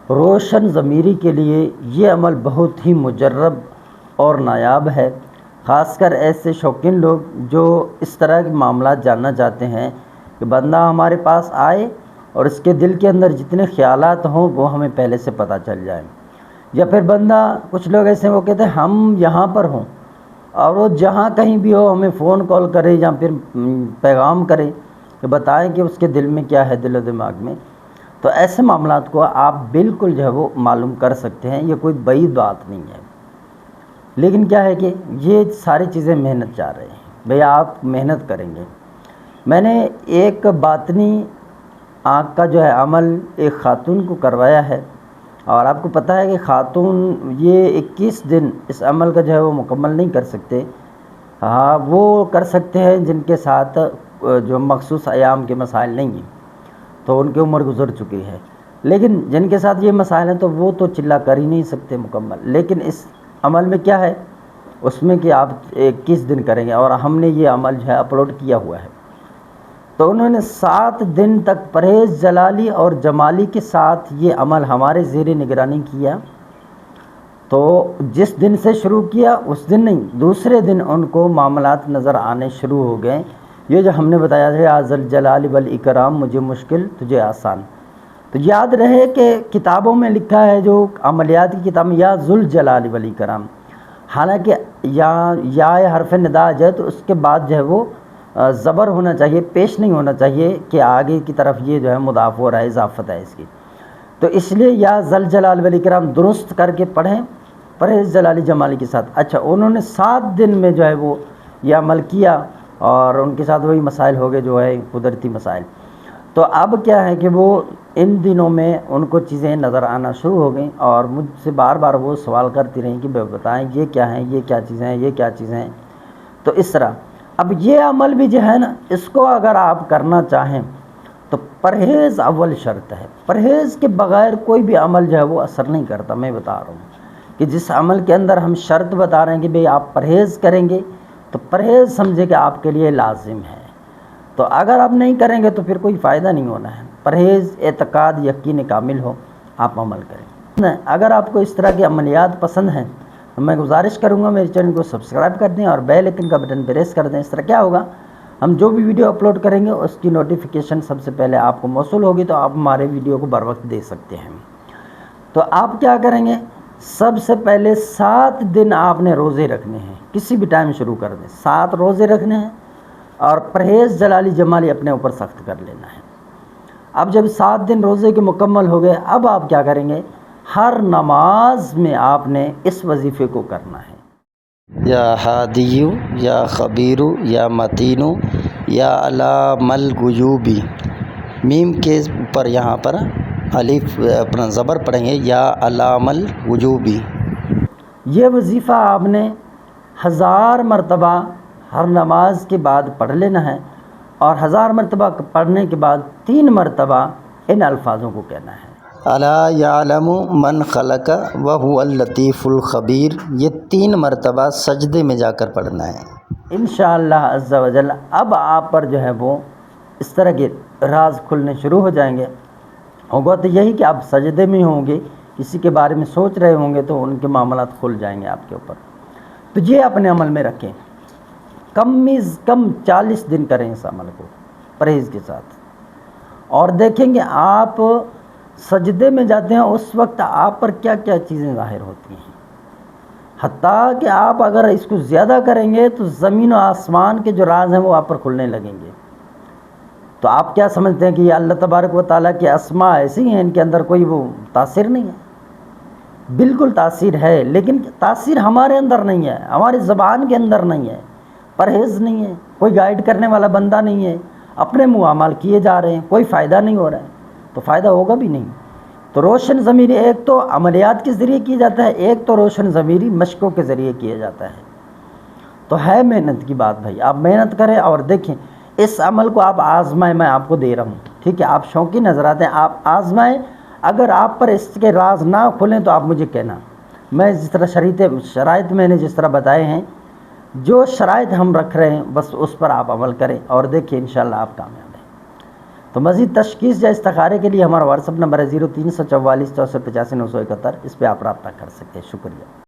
روشن ضمیری کے لیے یہ عمل بہت ہی مجرب اور نایاب ہے، خاص کر ایسے شوقین لوگ جو اس طرح کے معاملات جاننا چاہتے ہیں کہ بندہ ہمارے پاس آئے اور اس کے دل کے اندر جتنے خیالات ہوں وہ ہمیں پہلے سے پتہ چل جائیں، یا پھر بندہ کچھ لوگ ایسے وہ کہتے ہیں ہم یہاں پر ہوں اور وہ جہاں کہیں بھی ہو ہمیں فون کال کرے یا پھر پیغام کرے کہ بتائیں کہ اس کے دل میں کیا ہے، دل و دماغ میں. تو ایسے معاملات کو آپ بالکل جو ہے وہ معلوم کر سکتے ہیں، یہ کوئی بعید بات نہیں ہے. لیکن کیا ہے کہ یہ ساری چیزیں محنت چاہ رہے ہیں، بھئی آپ محنت کریں گے. میں نے ایک باطنی آنکھ کا جو ہے عمل ایک خاتون کو کروایا ہے، اور آپ کو پتہ ہے کہ خاتون یہ 21 دن اس عمل کا جو ہے وہ مکمل نہیں کر سکتے. ہاں وہ کر سکتے ہیں جن کے ساتھ جو مخصوص ایام کے مسائل نہیں ہیں، تو ان کی عمر گزر چکی ہے. لیکن جن کے ساتھ یہ مسائل ہیں تو وہ تو چلا کر ہی نہیں سکتے مکمل. لیکن اس عمل میں کیا ہے، اس میں کہ آپ 21 دن کریں گے، اور ہم نے یہ عمل جو ہے اپلوڈ کیا ہوا ہے. تو انہوں نے 7 دن تک پرہیز جلالی اور جمالی کے ساتھ یہ عمل ہمارے زیر نگرانی کیا. تو جس دن سے شروع کیا اس دن نہیں، دوسرے دن ان کو معاملات نظر آنے شروع ہو گئے. یہ جو ہم نے بتایا ہے یا ذل جلال والاکرام مجھے مشکل تجھے آسان، تو یاد رہے کہ کتابوں میں لکھا ہے جو عملیات کی کتاب میں یا ذل جلال والاکرام، حالانکہ یا حرف ندا ہے تو اس کے بعد جو ہے وہ زبر ہونا چاہیے، پیش نہیں ہونا چاہیے کہ آگے کی طرف یہ جو ہے مضاف ہو رہا ہے، اضافت ہے اس کی. تو اس لیے یا ذل جلال والاکرام درست کر کے پڑھیں پرہیز جلالی جمالی کے ساتھ. اچھا، انہوں نے 7 دن میں جو ہے وہ یہ عمل کیا اور ان کے ساتھ وہی مسائل ہو گئے جو ہے قدرتی مسائل. تو اب کیا ہے کہ وہ ان دنوں میں ان کو چیزیں نظر آنا شروع ہو گئیں، اور مجھ سے بار بار وہ سوال کرتی رہیں کہ بتائیں یہ کیا ہیں، یہ کیا چیزیں ہیں، یہ کیا چیزیں ہیں. تو اس طرح اب یہ عمل بھی جو ہے نا، اس کو اگر آپ کرنا چاہیں تو پرہیز اول شرط ہے. پرہیز کے بغیر کوئی بھی عمل جو ہے وہ اثر نہیں کرتا. میں بتا رہا ہوں کہ جس عمل کے اندر ہم شرط بتا رہے ہیں کہ بھئی آپ پرہیز کریں گے، تو پرہیز سمجھے کہ آپ کے لیے لازم ہے. تو اگر آپ نہیں کریں گے تو پھر کوئی فائدہ نہیں ہونا ہے. پرہیز اعتقاد یقین کامل ہو، آپ عمل کریں. اگر آپ کو اس طرح کی عملیات پسند ہیں تو میں گزارش کروں گا میرے چینل کو سبسکرائب کر دیں اور بیل آئکن کا بٹن پریس کر دیں. اس طرح کیا ہوگا، ہم جو بھی ویڈیو اپلوڈ کریں گے اس کی نوٹیفیکیشن سب سے پہلے آپ کو موصول ہوگی، تو آپ ہمارے ویڈیو کو بر وقت دیکھ سکتے ہیں. تو آپ کیا کریں گے، سب سے پہلے 7 دن آپ نے روزے رکھنے ہیں. کسی بھی ٹائم شروع کر دیں، 7 روزے رکھنے ہیں اور پرہیز جلالی جمالی اپنے اوپر سخت کر لینا ہے. اب جب 7 دن روزے کے مکمل ہو گئے، اب آپ کیا کریں گے، ہر نماز میں آپ نے اس وظیفے کو کرنا ہے. یا ہادیو یا خبیرو یا متینو یا علام الغیوبی، میم کے اوپر یہاں پر الف اپنا زبر پڑھیں گے، یا علام الغیوبی. یہ وظیفہ آپ نے 1000 مرتبہ ہر نماز کے بعد پڑھ لینا ہے، اور 1000 مرتبہ پڑھنے کے بعد 3 مرتبہ ان الفاظوں کو کہنا ہے. الا یعلم من خلق وهو اللطیف الخبیر. یہ 3 مرتبہ سجدے میں جا کر پڑھنا ہے. انشاءاللہ عز و جل اب آپ پر جو ہے وہ اس طرح کے راز کھلنے شروع ہو جائیں گے. ہوگا تو یہی کہ آپ سجدے میں ہوں گے، کسی کے بارے میں سوچ رہے ہوں گے تو ان کے معاملات کھل جائیں گے آپ کے اوپر. تو یہ اپنے عمل میں رکھیں. کم از کم 40 دن کریں اس عمل کو پرہیز کے ساتھ، اور دیکھیں گے آپ سجدے میں جاتے ہیں اس وقت آپ پر کیا کیا چیزیں ظاہر ہوتی ہیں. حتیٰ کہ آپ اگر اس کو زیادہ کریں گے تو زمین و آسمان کے جو راز ہیں وہ آپ پر کھلنے لگیں گے. تو آپ کیا سمجھتے ہیں کہ یہ اللہ تبارک و تعالیٰ کی اسماء ایسی ہیں، ان کے اندر کوئی وہ تاثیر نہیں ہے؟ بالکل تاثیر ہے، لیکن تاثیر ہمارے اندر نہیں ہے، ہماری زبان کے اندر نہیں ہے، پرہیز نہیں ہے، کوئی گائیڈ کرنے والا بندہ نہیں ہے، اپنے منہ اعمال کیے جا رہے ہیں، کوئی فائدہ نہیں ہو رہا ہے، تو فائدہ ہوگا بھی نہیں. تو روشن ضمیری ایک تو عملیات کے ذریعے کیا جاتا ہے، ایک تو روشن ضمیری مشقوں کے ذریعے کیا جاتا ہے. تو ہے محنت کی بات بھائی، آپ محنت کریں اور دیکھیں اس عمل کو آپ آزمائیں. میں آپ کو دے رہا ہوں، ٹھیک ہے، آپ شوقی نظر آتے ہیں، آپ آزمائیں. اگر آپ پر اس کے راز نہ کھلیں تو آپ مجھے کہنا. میں جس طرح شرائط میں نے جس طرح بتائے ہیں، جو شرائط ہم رکھ رہے ہیں بس اس پر آپ عمل کریں اور دیکھیں انشاءاللہ آپ کامیاب ہیں. تو مزید تشخیص یا استخارے کے لیے ہمارا واٹس اپ نمبر ہے 0344 6485 971، اس پہ آپ رابطہ کر سکتے ہیں۔ شکریہ۔